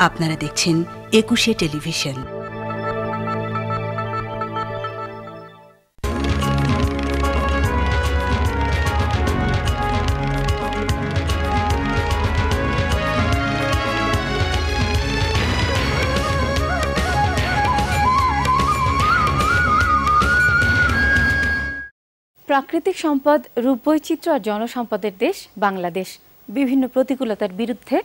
আপনারা দেখছেন একুশে টেলিভিশন। প্রাকৃতিক সম্পদ, রূপবৈচিত্র্য আর জনসম্পদের দেশ বাংলাদেশ বিভিন্ন প্রতিকূলতার বিরুদ্ধে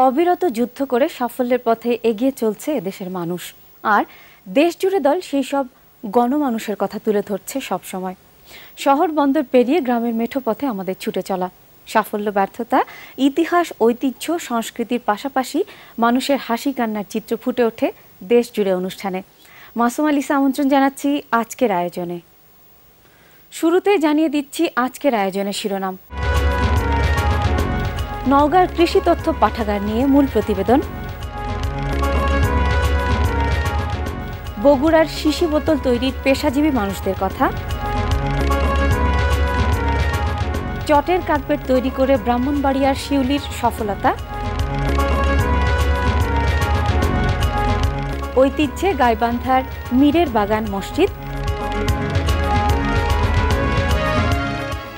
অবিরত যুদ্ধ করে সাফল্যের পথে এগিয়ে চলছে এদেশের মানুষ। আর দেশ জুড়ে দল সেই সব গণমানুষের কথা তুলে ধরছে সবসময়। শহর বন্দর পেরিয়ে গ্রামের মেঠো পথে আমাদের ছুটে চলা। সাফল্য, ব্যর্থতা, ইতিহাস, ঐতিহ্য, সংস্কৃতির পাশাপাশি মানুষের হাসি কান্নার চিত্র ফুটে ওঠে দেশ জুড়ে অনুষ্ঠানে। মাসুমা লিসা আমন্ত্রণ জানাচ্ছি আজকের আয়োজনে। শুরুতে জানিয়ে দিচ্ছি আজকের আয়োজনের শিরোনাম। নওগাঁর কৃষি তথ্য পাঠাগার নিয়ে মূল প্রতিবেদন। বগুড়ার শিশি বোতল তৈরির পেশাজীবী মানুষদের কথা। চটের কার্পেট তৈরি করে ব্রাহ্মণবাড়িয়ার শিউলির সফলতা। ঐতিহ্যে গাইবান্ধার মীরের বাগান মসজিদ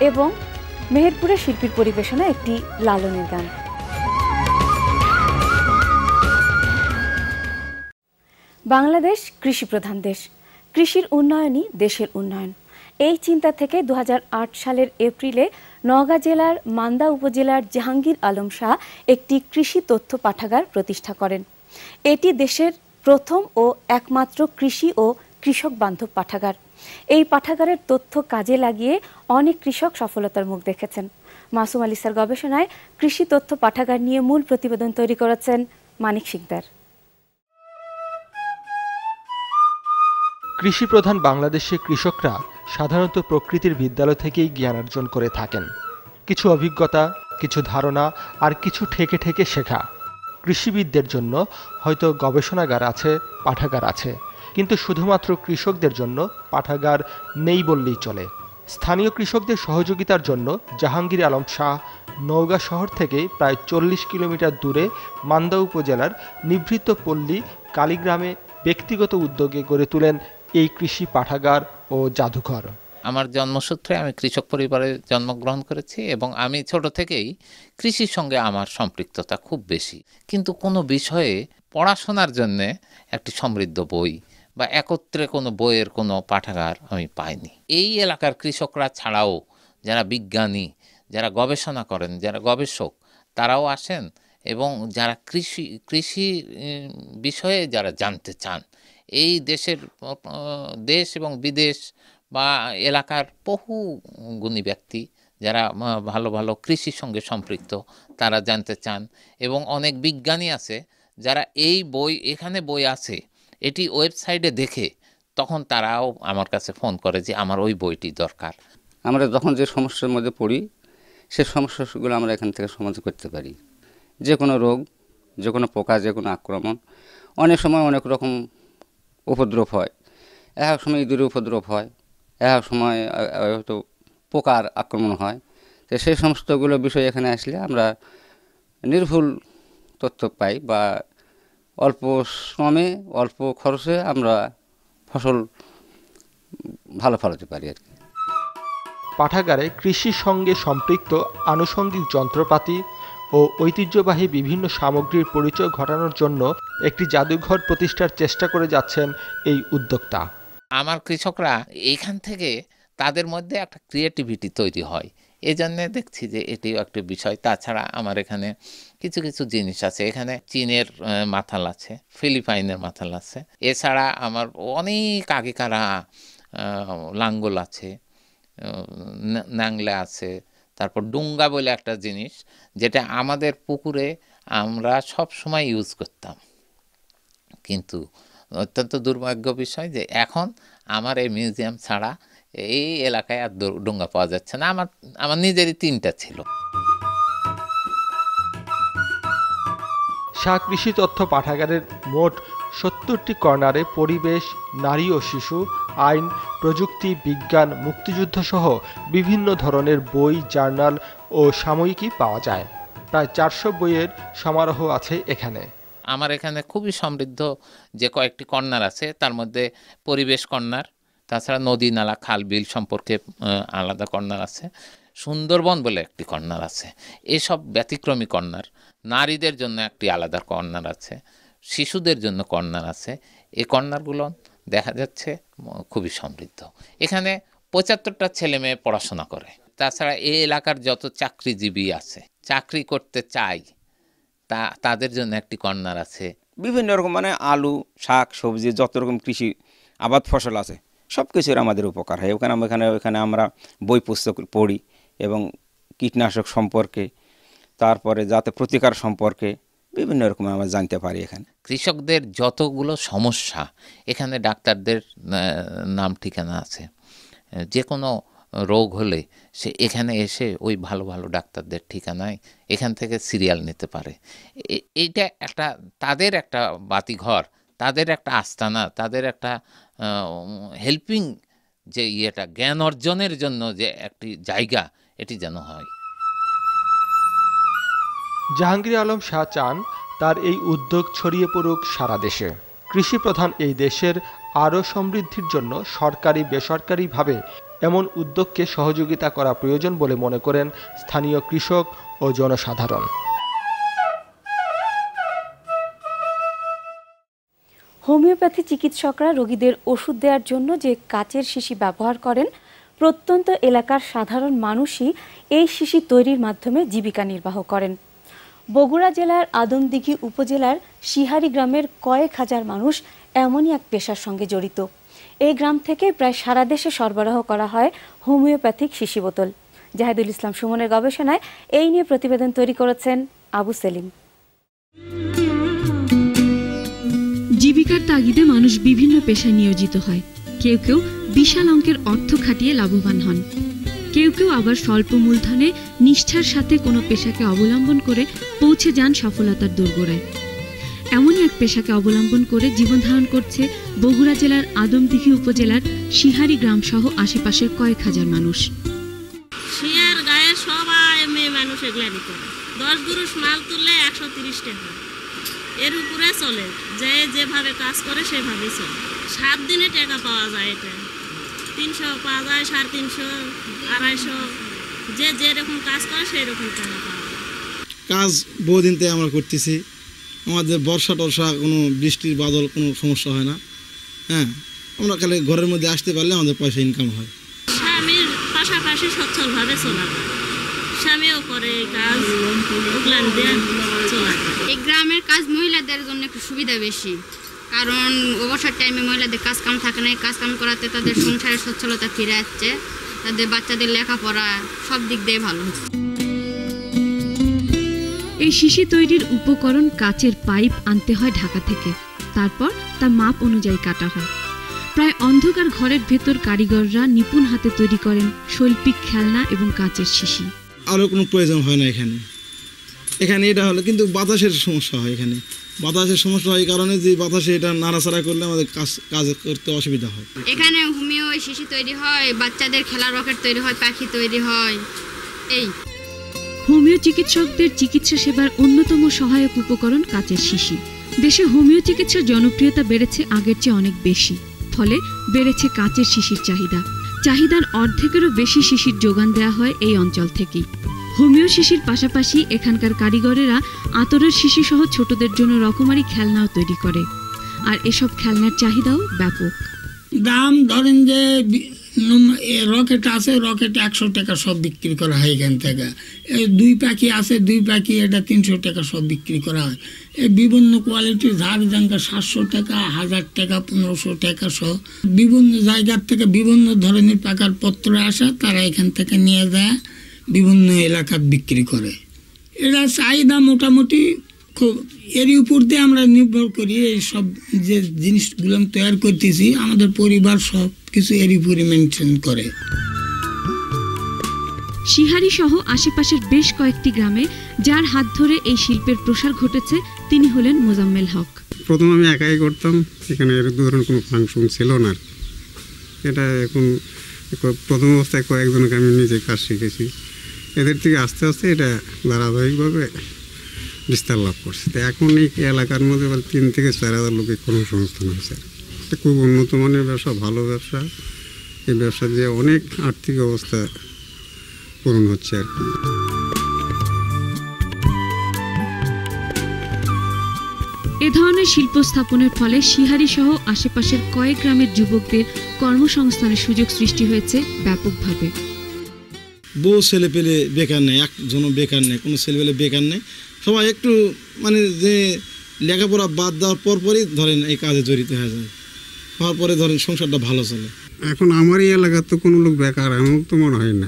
এবং মেহেরপুরের শিল্পীর পরিবেশনা একটি লালনের গান। বাংলাদেশ কৃষি প্রধান দেশ, কৃষির উন্নয়নই দেশের উন্নয়ন। এই চিন্তা থেকে 2008 সালের এপ্রিলে নওগাঁ জেলার মান্দা উপজেলার জাহাঙ্গীর আলম শাহ একটি কৃষি তথ্য পাঠাগার প্রতিষ্ঠা করেন। এটি দেশের প্রথম ও একমাত্র কৃষি ও কৃষক বান্ধব পাঠাগার। এই পাঠাগারের তথ্য কাজে লাগিয়ে অনেক কৃষক সফলতার মুখ দেখেছেন। মাসুমা লিসার গবেষণায় কৃষি তথ্য পাঠাগার নিয়ে মূল প্রতিবেদন তৈরি করেছেন মানিক শিকদার। কৃষি প্রধান বাংলাদেশে কৃষকরা সাধারণত প্রকৃতির বিদ্যালয় থেকেই জ্ঞান অর্জন করে থাকেন। কিছু অভিজ্ঞতা, কিছু ধারণা আর কিছু ঠেকে ঠেকে শেখা। কৃষিবিদদের জন্য হয়তো গবেষণাগার আছে, পাঠাগার আছে, কিন্তু শুধুমাত্র কৃষকদের জন্য পাঠাগার নেই বললেই চলে। স্থানীয় কৃষকদের সহযোগিতার জন্য জাহাঙ্গীর আলম শাহ নওগাঁ শহর থেকে প্রায় 40 কিলোমিটার দূরে মান্দা উপজেলার নিভৃত পল্লী কালীগ্রামে ব্যক্তিগত উদ্যোগে গড়ে তোলেন এই কৃষি পাঠাগার ও জাদুঘর। আমার জন্মসূত্রে আমি কৃষক পরিবারে জন্মগ্রহণ করেছি এবং আমি ছোট থেকেই কৃষির সঙ্গে আমার সম্পৃক্ততা খুব বেশি। কিন্তু কোনো বিষয়ে পড়াশোনার জন্যে একটি সমৃদ্ধ বই বা একত্রে কোনো বইয়ের কোনো পাঠাগার আমি পাইনি। এই এলাকার কৃষকরা ছাড়াও যারা বিজ্ঞানী, যারা গবেষণা করেন, যারা গবেষক, তারাও আসেন এবং যারা কৃষি বিষয়ে যারা জানতে চান, এই দেশ এবং বিদেশ বা এলাকার বহু গুণী ব্যক্তি যারা ভালো ভালো কৃষির সঙ্গে সম্পৃক্ত, তারা জানতে চান। এবং অনেক বিজ্ঞানী আছে যারা এই বই, এখানে বই আছে, এটি ওয়েবসাইটে দেখে তখন তারাও আমার কাছে ফোন করে যে আমার ওই বইটি দরকার। আমরা যখন যে সমস্যার মধ্যে পড়ি, সে সমস্যাগুলো আমরা এখান থেকে সমাধান করতে পারি। যে কোনো রোগ, যে কোনো পোকা, যে কোনো আক্রমণ, অনেক সময় অনেক রকম উপদ্রব হয়। এক সময় ইঁদুরের উপদ্রব হয়, এক সময় হয়তো পোকার আক্রমণ হয়। তো সেই সমস্তগুলো বিষয় এখানে আসলে আমরা নির্ভুল তথ্য পাই বা অল্প শ্রমে, অল্প খরচে আমরা ফসল ভালো ফলাতে পারি আর কি। পাঠাগারে কৃষির সঙ্গে সম্পৃক্ত আনুষঙ্গিক যন্ত্রপাতি ও ঐতিহ্যবাহী বিভিন্ন সামগ্রীর পরিচয় ঘটানোর জন্য একটি জাদুঘর প্রতিষ্ঠার চেষ্টা করে যাচ্ছেন এই উদ্যোক্তা। আমার কৃষকরা এইখান থেকে তাদের মধ্যে একটা ক্রিয়েটিভিটি তৈরি হয়, এজন্যে দেখছি যে এটিও একটা বিষয়। তাছাড়া আমার এখানে কিছু কিছু জিনিস আছে, এখানে চীনের মাথাল আছে, ফিলিপাইনের মাথাল আছে, এছাড়া আমার অনেক আগেকারা লাঙ্গল আছে, ন্যাংলা আছে, তারপর ডুঙ্গা বলে একটা জিনিস যেটা আমাদের পুকুরে আমরা সব সময় ইউজ করতাম। কিন্তু অত্যন্ত দুর্ভাগ্য বিষয় যে এখন আমার এই মিউজিয়াম ছাড়া এই এলাকায় আর ডুঙ্গা পাওয়া যাচ্ছে না। আমার নিজেরই 3টা ছিল। শাহ কৃষি তথ্য পাঠাগারের মোট 70টি কর্নারে পরিবেশ, নারী ও শিশু, আইন, প্রযুক্তি, বিজ্ঞান, মুক্তিযুদ্ধ সহ বিভিন্ন ধরনের বই, জার্নাল ও সাময়িকী পাওয়া যায়। প্রায় 400 বইয়ের সমারোহ আছে এখানে। আমার এখানে খুবই সমৃদ্ধ যে কয়েকটি কর্নার আছে, তার মধ্যে পরিবেশ কর্নার, তাছাড়া নদী নালা খাল বিল সম্পর্কে আলাদা কর্নার আছে, সুন্দরবন বলে একটি কর্নার আছে। এসব ব্যতিক্রমী কর্নার, নারীদের জন্য একটি আলাদা কর্নার আছে, শিশুদের জন্য কর্নার আছে। এই কর্নারগুলো দেখা যাচ্ছে খুবই সমৃদ্ধ। এখানে ৭৫টা ছেলে মেয়ে পড়াশোনা করে। তাছাড়া এই এলাকার যত চাকরিজীবী আছে, চাকরি করতে চায়, তাদের জন্য একটি কর্নার আছে। বিভিন্ন রকম মানে আলু, শাক, সবজি, যত রকম কৃষি আবাদ ফসল আছে সব কিছুর আমাদের উপকার হয়। ওখানে আমরা বই পুস্তক পড়ি এবং কীটনাশক সম্পর্কে, তারপরে যাতে প্রতিকার সম্পর্কে বিভিন্ন রকম আমরা জানতে পারি। এখানে কৃষকদের যতগুলো সমস্যা, এখানে ডাক্তারদের নাম ঠিকানা আছে। যে কোনো রোগ হলে সে এখানে এসে ওই ভালো ভালো ডাক্তারদের ঠিকানায় এখান থেকে সিরিয়াল নিতে পারে। এইটা একটা তাদের একটা বাতিঘর, তাদের একটা আস্তানা, তাদের একটা হেল্পিং যে ইয়েটা, জ্ঞান অর্জনের জন্য যে একটি জায়গা, এটি যেন হয়। জাহাঙ্গীর আলম শাহ চান তার এই উদ্যোগ ছড়িয়ে পড়ুক সারা দেশে। কৃষি প্রধান এই দেশের আরও সমৃদ্ধির জন্য সরকারি বেসরকারিভাবে এমন উদ্যোগকে সহযোগিতা করা প্রয়োজন বলে মনে করেন স্থানীয় কৃষক ও জনসাধারণ। হোমিওপ্যাথি চিকিৎসকরা রোগীদের ওষুধ দেওয়ার জন্য যে কাচের শিশি ব্যবহার করেন, প্রত্যন্ত এলাকার সাধারণ মানুষই এই শিশি তৈরির মাধ্যমে জীবিকা নির্বাহ করেন। বগুড়া জেলার আদমদিঘি উপজেলার শিহারি গ্রামের কয়েক হাজার মানুষ এমনই এক পেশার সঙ্গে জড়িত। এই গ্রাম থেকে প্রায় সারা দেশে সরবরাহ করা হয় হোমিওপ্যাথিক শিশি বোতল। জাহিদুল ইসলাম সুমনের গবেষণায় এই নিয়ে প্রতিবেদন তৈরি করেছেন আবু সেলিম। জীবিকার তাগিদে মানুষ বিভিন্ন পেশায় নিয়োজিত হয়। কেউ কেউ বিশাল অঙ্কের অর্থ খাটিয়ে লাভবান হন, কেউ কেউ আবার স্বল্প মূলধনে নিষ্ঠার সাথে কোনো পেশাকে অবলম্বন করে পৌঁছে যান সফলতার দোরগোড়ায়। এমনই এক পেশাকে অবলম্বন করে জীবন ধারণ করছে বগুড়া জেলার আদমদিঘি উপজেলার শিহারি গ্রাম সহ আশেপাশের কয়েক হাজার মানুষ। শিয়ার গায়ে সবাই মেয়ে মানুষ এগুলানি করে। 10 গুরুষ মাল তুললে 130 টাকা, এর উপরে চলে। যে যেভাবে কাজ করে সেভাবেই চলে। 7 দিনে টাকা পাওয়া যায়। এটা 300 পাওয়া যায়, 350, 250, যে যেরকম কাজ করে সেই রকম টাকা পাওয়া যায়। কাজ বহুদিন থেকে আমরা করতেছি। আমাদের বর্ষা টর্ষা কোনো বৃষ্টির বাদল কোনো সমস্যা হয় না। হ্যাঁ, আমরা খালি ঘরের মধ্যে আসতে পারলে আমাদের পয়সা ইনকাম হয়। স্বামীর পাশাপাশি সচ্ছলভাবে চলা যায়। স্বামীও করে এই কাজ, ওগুলান দিয়ে চলা যায়। এই গ্রামের কাজ মহিলাদের জন্য একটু সুবিধা বেশি, কারণ অবসর টাইমে মহিলাদের কাজ কাম থাকে না। কাজ কাম করাতে তাদের সংসারের সচ্ছলতা ফিরে আসছে, তাদের বাচ্চাদের লেখাপড়া সব দিক দিয়ে ভালো। এই শিশি তৈরির উপকরণ কাচের পাইপ আনতে হয় ঢাকা থেকে, তারপর তা মাপ অনুযায়ী কাটা হয়। প্রায় অন্ধকার ঘরের ভেতর কারিগররা নিপুণ হাতে তৈরি করেন শৈল্পিক খেলনা এবং কাচের শিশি। আরও কোনো প্রয়োজন হয় না এখানে এটা হলে, কিন্তু বাতাসের সমস্যা হয়। এখানে বাতাসের সমস্যা হয় এই কারণে যে বাতাসে এটা নাড়াচাড়া করলে আমাদের কাজ করতে অসুবিধা হয়। এখানে হোমিও শিশি তৈরি হয়, বাচ্চাদের খেলার রকেট তৈরি হয়, পাখি তৈরি হয়। এই হোমিও চিকিৎসকদের চিকিৎসা সেবার অন্যতম সহায়ক উপকরণ কাচের শিশি। দেশে হোমিও চিকিৎসার জনপ্রিয়তা বেড়েছে আগের চেয়ে অনেক বেশি, ফলে বেড়েছে কাচের শিশির চাহিদার অর্ধেকেরও বেশি শিশির যোগান দেওয়া হয় এই অঞ্চল থেকেই। হোমিও শিশির পাশাপাশি এখানকার কারিগরেরা আতরের শিশি সহ ছোটদের জন্য রকমারি খেলনাও তৈরি করে, আর এসব খেলনার চাহিদাও ব্যাপক। দাম ধরেন যে রকেট আছে, রকেট 100 টাকা সব বিক্রি করা হয় এখান থেকে। 2 পাখি আছে, 2 পাখি এটা 300 টাকা সব বিক্রি করা হয়। এই বিভিন্ন কোয়ালিটির ধার জাঙ্গা 700 টাকা, 1000 টাকা, 1500 টাকা সহ বিভিন্ন জায়গার থেকে বিভিন্ন ধরনের পাকার পত্র আসে, তারা এখান থেকে নিয়ে যায় বিভিন্ন এলাকায় বিক্রি করে। এরা চাহিদা মোটামুটি খুব, এর উপর দিয়ে আমরা নির্ভর করি। এই সব যে জিনিসগুলো তৈরি করতেছি, আমাদের পরিবার সব কিছু এর উপরে মেনটেন করে। শিহারি সহ আশেপাশের বেশ কয়েকটি গ্রামে যার হাত ধরে এই শিল্পের প্রসার ঘটেছে তিনি হলেন মোজাম্মেল হক। প্রথম আমি একাই করতাম, এখানে এর ধরনের কোনো ফাংশন ছিল না। এটা এখন প্রথম অবস্থায় কয়েকজনকে আমি নিজে কাজ শিখেছি, এদের থেকে আস্তে আস্তে এটা ধারাবাহিকভাবে বিস্তার লাভ করছে। তো এখন এই এলাকার মধ্যে 3 থেকে 4 হাজার লোকের কর্মসংস্থান হয়েছে। এটা খুব উন্নত মানের ব্যবসা, ভালো ব্যবসা। এই ব্যবসা দিয়ে অনেক আর্থিক অবস্থা পূরণ হচ্ছে আর কি। এ ধরনের শিল্প স্থাপনের ফলে সিহারি সহ আশেপাশের কয়েক গ্রামের যুবকদের কর্মসংস্থানের সুযোগ সৃষ্টি হয়েছে ব্যাপকভাবে। বহু ছেলে পেলে বেকার নেই, একজনও বেকার নেই, কোনো ছেলে পেলে বেকার নেই। সবাই একটু মানে যে লেখাপড়া বাদ দেওয়ার পরপরই ধরেন এই কাজে জড়িত হয়ে যায়, হওয়ার পরে ধরেন সংসারটা ভালো চলে। এখন আমার এই এলাকার তো কোনো লোক বেকার এমন তো মনে হয় না।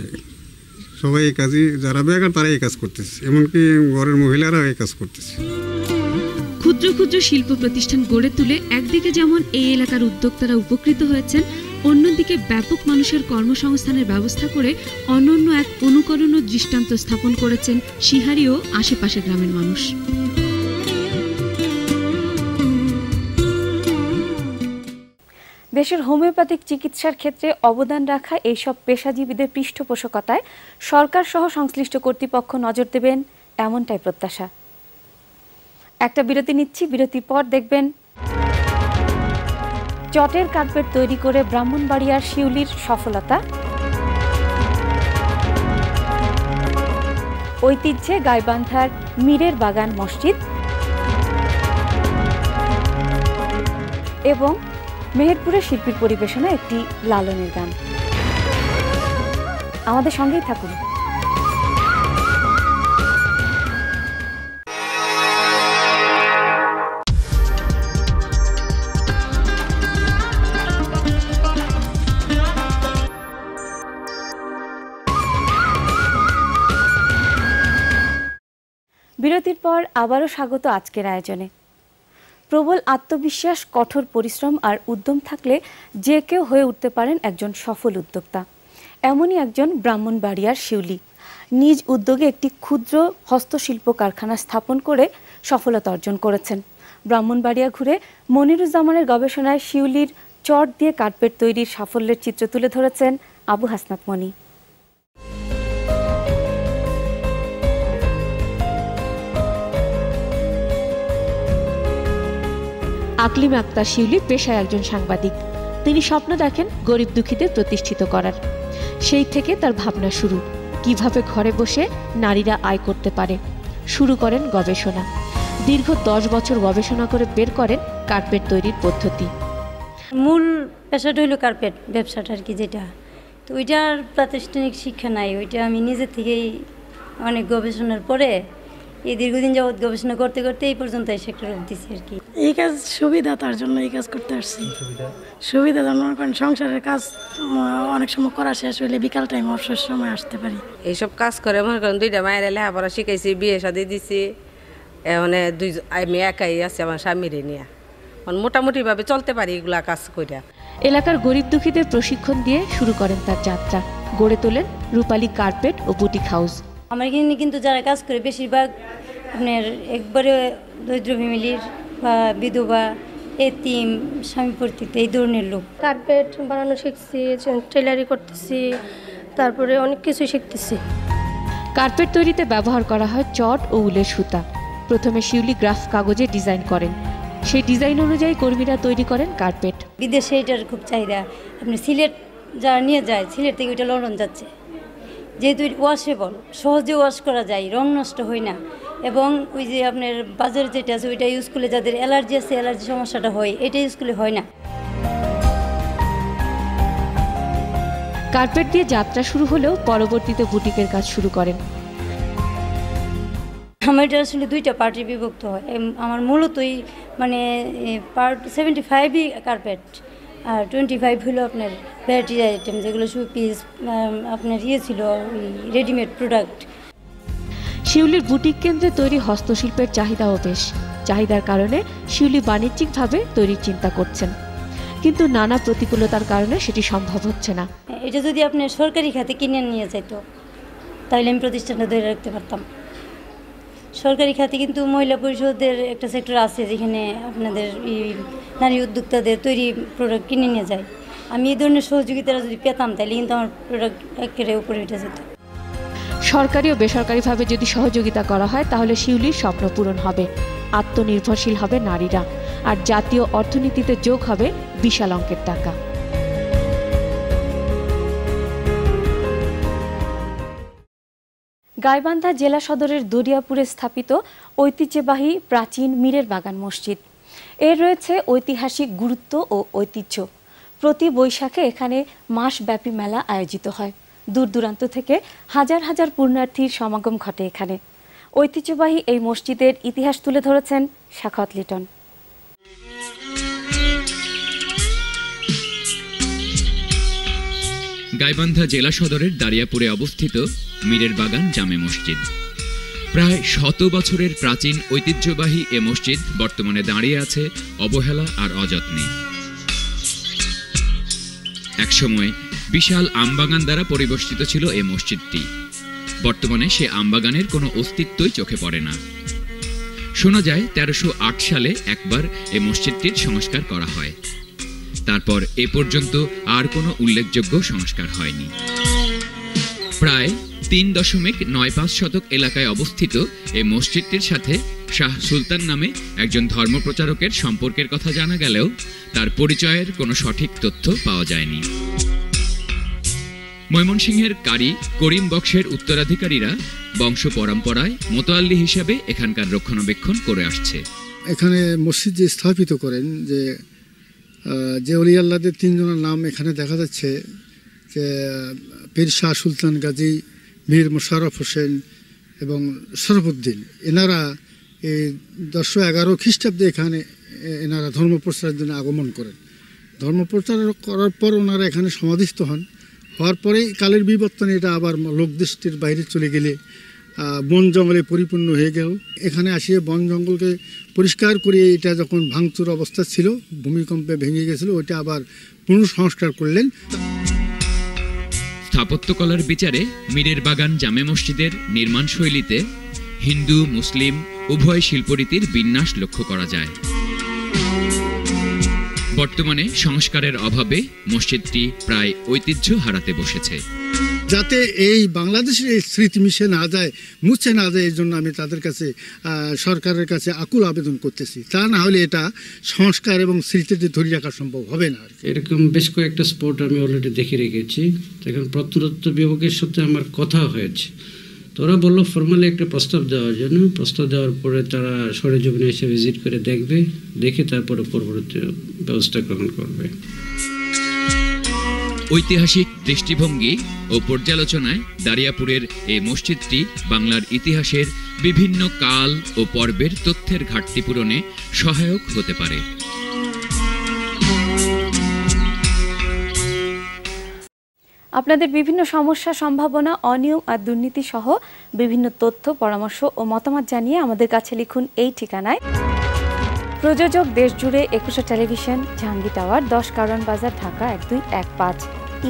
সবাই এই কাজই, যারা বেকার তারা এই কাজ করতেছে, এমনকি ঘরের মহিলারাও এই কাজ করতেছে। ক্ষুদ্র ক্ষুদ্র শিল্প প্রতিষ্ঠান গড়ে তুলে একদিকে যেমন এই এলাকার উদ্যোক্তারা উপকৃত হয়েছেন, অন্যদিকে ব্যাপক মানুষের কর্মসংস্থানের ব্যবস্থা করে অনন্য এক অনুকরণীয় দৃষ্টান্ত স্থাপন করেছেন সিহারি ও আশেপাশের গ্রামের মানুষ। দেশের হোমিওপ্যাথিক চিকিৎসার ক্ষেত্রে অবদান রাখা এইসব পেশাজীবীদের পৃষ্ঠপোষকতায় সরকার সহ সংশ্লিষ্ট কর্তৃপক্ষ নজর দেবেন, এমনটাই প্রত্যাশা। একটা বিরতি নিচ্ছি, বিরতির পর দেখবেন চটের কার্পেট তৈরি করে ব্রাহ্মণবাড়িয়ার শিউলির সফলতা, ঐতিহ্যে গাইবান্ধার মীরের বাগান মসজিদ এবং মেহেরপুরের শিল্পীর পরিবেশনা একটি লালনের গান। আমাদের সঙ্গেই থাকুন। বিরতির পর আবারও স্বাগত আজকের আয়োজনে। প্রবল আত্মবিশ্বাস, কঠোর পরিশ্রম আর উদ্যম থাকলে যে কেউ হয়ে উঠতে পারেন একজন সফল উদ্যোক্তা। এমনই একজন ব্রাহ্মণবাড়িয়ার শিউলি নিজ উদ্যোগে একটি ক্ষুদ্র হস্তশিল্প কারখানা স্থাপন করে সফলতা অর্জন করেছেন। ব্রাহ্মণবাড়িয়া ঘুরে মনিরুজ্জামানের গবেষণায় শিউলির চট দিয়ে কার্পেট তৈরির সাফল্যের চিত্র তুলে ধরেছেন আবু হাসনাত মনি। আকলিম আক্তার শিউলি পেশায় একজন সাংবাদিক। তিনি স্বপ্ন দেখেন গরিব দুঃখীদের প্রতিষ্ঠিত করার। সেই থেকে তার ভাবনা শুরু, কিভাবে ঘরে বসে নারীরা আয় করতে পারে। শুরু করেন গবেষণা। দীর্ঘ 10 বছর গবেষণা করে বের করেন কার্পেট তৈরির পদ্ধতি। মূল পেশাটা হইল কার্পেট ব্যবসাটা আর কি, যেটা তো ওইটার প্রাতিষ্ঠানিক শিক্ষা নাই। ওইটা আমি নিজে থেকেই অনেক গবেষণার পরে এই দীর্ঘদিন যাবৎ গবেষণা করতে করতে এই পর্যন্ত এসে একটা রূপ দিচ্ছি আর কি। এই কাজ সুবিধা, তার জন্য এই কাজ করতে আসছি। সুবিধা মনে করেন সংসারের কাজ অনেক সময় করা শেষ হইলে বিকাল টাইম অবসর সময় আসতে পারি। এইসব কাজ করে মনে করেন 2টা মায়ের লেখাপড়া শিখাইছি, বিয়ে শাদী দিছি। মানে আমি একাই আছি আমার স্বামীরে নিয়ে, মোটামুটিভাবে চলতে পারি এগুলা কাজ করে। এলাকার গরিব দুঃখীদের প্রশিক্ষণ দিয়ে শুরু করেন তার যাত্রা। গড়ে তোলেন রূপালী কার্পেট ও বুটিক হাউস। আমার এখানে কিন্তু যারা কাজ করে বেশিরভাগ আপনার একবারে দরিদ্র ফ্যামিলির বা বিধবা, এতিম, স্বামী পরিত্যক্ত এই ধরনের লোক। কার্পেট বানানো শিখছি, টেলারি করতেছি, তারপরে অনেক কিছু শিখতেছি। কার্পেট তৈরিতে ব্যবহার করা হয় চট ও উলের সুতা। প্রথমে শিউলি গ্রাফ কাগজে ডিজাইন করেন, সেই ডিজাইন অনুযায়ী কর্মীরা তৈরি করেন কার্পেট। বিদেশে এটার খুব চাহিদা। আপনি সিলেট যারা নিয়ে যায়, সিলেট থেকে ওইটা লন্ডন যাচ্ছে, যেহেতু ওয়াশেবল, সহজে ওয়াশ করা যায়, রং নষ্ট হয় না। এবং ওই যে আপনার বাজারে যেটা আছে ওইটা ইউজ করলে যাদের অ্যালার্জি আছে, অ্যালার্জি সমস্যাটা হয়, এটা ইউজ করলে হয় না। কার্পেট দিয়ে যাত্রা শুরু হলেও পরবর্তীতে বুটিকের কাজ শুরু করেন। আমার এটা আসলে 2টা পার্টে বিভক্ত হয়। আমার মূলতই মানে পার্ট 75ই কার্পেট আর 25 হলো আপনার ভ্যারাইটি আইটেম, যেগুলো শোপিস আপনার ছিল রেডিমেড প্রোডাক্ট। শিউলির বুটিক কেন্দ্রে তৈরি হস্তশিল্পের চাহিদাও বেশ। চাহিদার কারণে শিউলি বাণিজ্যিকভাবে তৈরির চিন্তা করছেন, কিন্তু নানা প্রতিকূলতার কারণে সেটি সম্ভব হচ্ছে না। এটা যদি আপনি সরকারি খাতে কিনে নিয়ে যেত তাহলে আমি প্রতিষ্ঠানটা ধরে রাখতে পারতাম। সরকারি খাতে কিন্তু মহিলা পরিষদের একটা সেক্টর আছে যেখানে আপনাদের নারী উদ্যোক্তাদের তৈরি প্রোডাক্ট কিনে নিয়ে যায়। আমি এই ধরনের সহযোগিতাটা যদি পেতাম তাহলে কিন্তু আমার প্রোডাক্ট একেবারে উপরে উঠে যেত। সরকারি ও বেসরকারিভাবে যদি সহযোগিতা করা হয় তাহলে শিউলির স্বপ্ন পূরণ হবে, আত্মনির্ভরশীল হবে নারীরা, আর জাতীয় অর্থনীতিতে যোগ হবে বিশাল অঙ্কের টাকা। গাইবান্ধা জেলা সদরের দরিয়াপুরে স্থাপিত ঐতিহ্যবাহী প্রাচীন মীরের বাগান মসজিদ। এর রয়েছে ঐতিহাসিক গুরুত্ব ও ঐতিহ্য। প্রতি বৈশাখে এখানে মাসব্যাপী মেলা আয়োজিত হয়। দূর দূরান্ত থেকে হাজার হাজার পুণ্যার্থীর সমাগম ঘটে এখানে। ঐতিহ্যবাহী এই মসজিদের ইতিহাস তুলে ধরেছেন সাখাওয়াত লিটন। গাইবান্ধা জেলা সদরের দারিয়াপুরে অবস্থিত মীরের বাগান জামে মসজিদ। প্রায় 100 বছরের প্রাচীন ঐতিহ্যবাহী এ মসজিদ বর্তমানে দাঁড়িয়ে আছে অবহেলা আর অযত্নে। একসময় বিশাল আমবাগান দ্বারা পরিবেষ্টিত ছিল এ মসজিদটি। বর্তমানে সে আমবাগানের কোনো অস্তিত্বই চোখে পড়ে না। শোনা যায় 1308 সালে একবার এ মসজিদটির সংস্কার করা হয়। তারপর এ পর্যন্ত আর কোনো উল্লেখযোগ্য সংস্কার হয়নি। প্রায় 3.95 শতক এলাকায় অবস্থিত এই মসজিদটির সাথে শাহ সুলতান নামে একজন ধর্মপ্রচারকের সম্পর্কের কথা জানা গেলেও তার পরিচয়ের কোনো সঠিক তথ্য পাওয়া যায়নি। ময়মনসিংহের কারি করিম বক্সের উত্তরাধিকারীরা বংশ পরম্পরায় মোতাল্লি হিসাবে এখানকার রক্ষণাবেক্ষণ করে আসছে। এখানে মসজিদ যে স্থাপিত করেন যে অলি আল্লাহদের 3 জনের নাম এখানে দেখা যাচ্ছে, যে পীর শাহ সুলতান গাজী, মীর মোশাররফ হোসেন এবং শরফুদ্দিন। এনারা এই 1011 খ্রিস্টাব্দে এখানে এনারা ধর্ম প্রচারের জন্য আগমন করেন। ধর্ম প্রচার করার পর ওনারা এখানে সমাধিস্থ হওয়ার পরেই কালের বিবর্তনে এটা আবার লোকদৃষ্টির বাইরে চলে গেলে বন জঙ্গলে পরিপূর্ণ হয়ে গেল। এখানে আসিয়ে বন জঙ্গলকে পরিষ্কার করে এটা যখন ভাঙচুর অবস্থা ছিল, ভূমিকম্পে ভেঙে গেছিল, ওইটা আবার পুনঃসংস্কার করলেন। স্থাপত্যকলার বিচারে মীরের বাগান জামে মসজিদের নির্মাণ শৈলীতে হিন্দু মুসলিম উভয় শিল্পরীতির বিন্যাস লক্ষ্য করা যায়। বর্তমানে সংস্কারের অভাবে মসজিদটি প্রায় ঐতিহ্য হারাতে বসেছে। যাতে এই বাংলাদেশের এই স্মৃতি মিশে না যায়, মুছে না যায়, এই জন্য আমি তাদের কাছে সরকারের কাছে আকুল আবেদন করতেছি। তা না হলে এটা সংস্কার এবং স্মৃতিতে ধরে রাখা সম্ভব হবে না। এরকম বেশ কয়েকটা স্পট আমি অলরেডি দেখে রেখেছি। এখন প্রত্নতত্ত্ব বিভাগের সাথে আমার কথা হয়েছে, তোরা বললো ফর্মালি একটা প্রস্তাব দেওয়ার জন্য। প্রস্তাব দেওয়ার পরে তারা সরেজমিনে এসে ভিজিট করে দেখবে, দেখে তারপরে পরবর্তী ব্যবস্থা গ্রহণ করবে। ঐতিহাসিক দৃষ্টিভঙ্গি ও পর্যালোচনায় দারিয়াপুরের এই মসজিদটি বাংলার ইতিহাসের বিভিন্ন কাল ও পর্বের তথ্যের ঘাটতি পূরণে সহায়ক হতে পারে। আপনাদের বিভিন্ন সমস্যা, সম্ভাবনা, অনিয়ম আর দুর্নীতি সহ বিভিন্ন তথ্য, পরামর্শ ও মতামত জানিয়ে আমাদের কাছে লিখুন এই ঠিকানায়। প্রযোজক দেশজুড়ে 21 টেলিভিশন, জাহাঙ্গীর টাওয়ার, 10 কারওয়ান বাজার, ঢাকা 1215।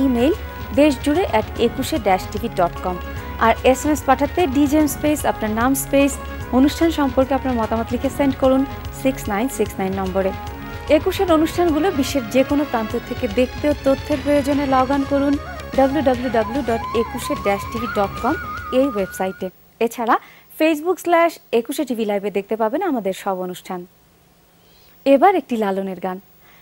Email desh21-tv.com। আর SMS পাঠাতে ডিজেম স্পেস আপনার নাম স্পেস অনুষ্ঠান সম্পর্কে আপনার মতামত লিখে সেন্ড করুন 6969 নম্বরে। 21 অনুষ্ঠানগুলো বিশ্বের যে কোনো প্রান্ত থেকে দেখতে ও তথ্যের প্রয়োজনে লগ অন করুন www.21-tv.com এই ওয়েবসাইটে। এছাড়া Facebook/21TV লাইভে দেখতে পাবেন আমাদের সব অনুষ্ঠান। এবার একটি লালনের গান।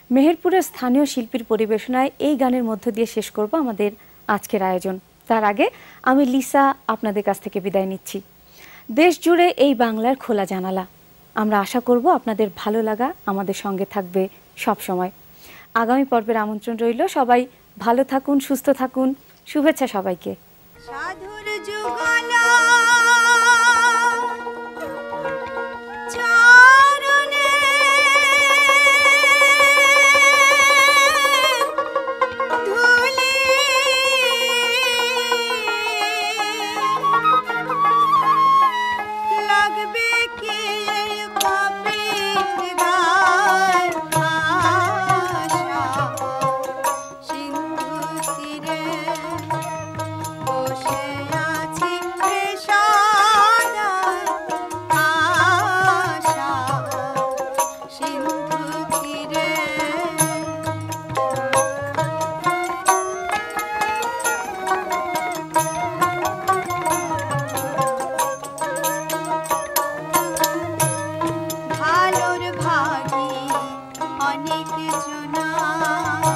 মেহেরপুরের স্থানীয় শিল্পীর পরিবেশনায় এই গানের মধ্য দিয়ে শেষ করব আমাদের আজকের আয়োজন। তার আগে আমি লিসা আপনাদের কাছ থেকে বিদায় নিচ্ছি। দেশ জুড়ে এই বাংলার খোলা জানালা। আমরা আশা করব আপনাদের ভালো লাগা আমাদের সঙ্গে থাকবে সব সময়। আগামী পর্বের আমন্ত্রণ রইল। সবাই ভালো থাকুন, সুস্থ থাকুন। শুভেচ্ছা সবাইকে। সাধুর যুগলা বসে আছি অনেক জনা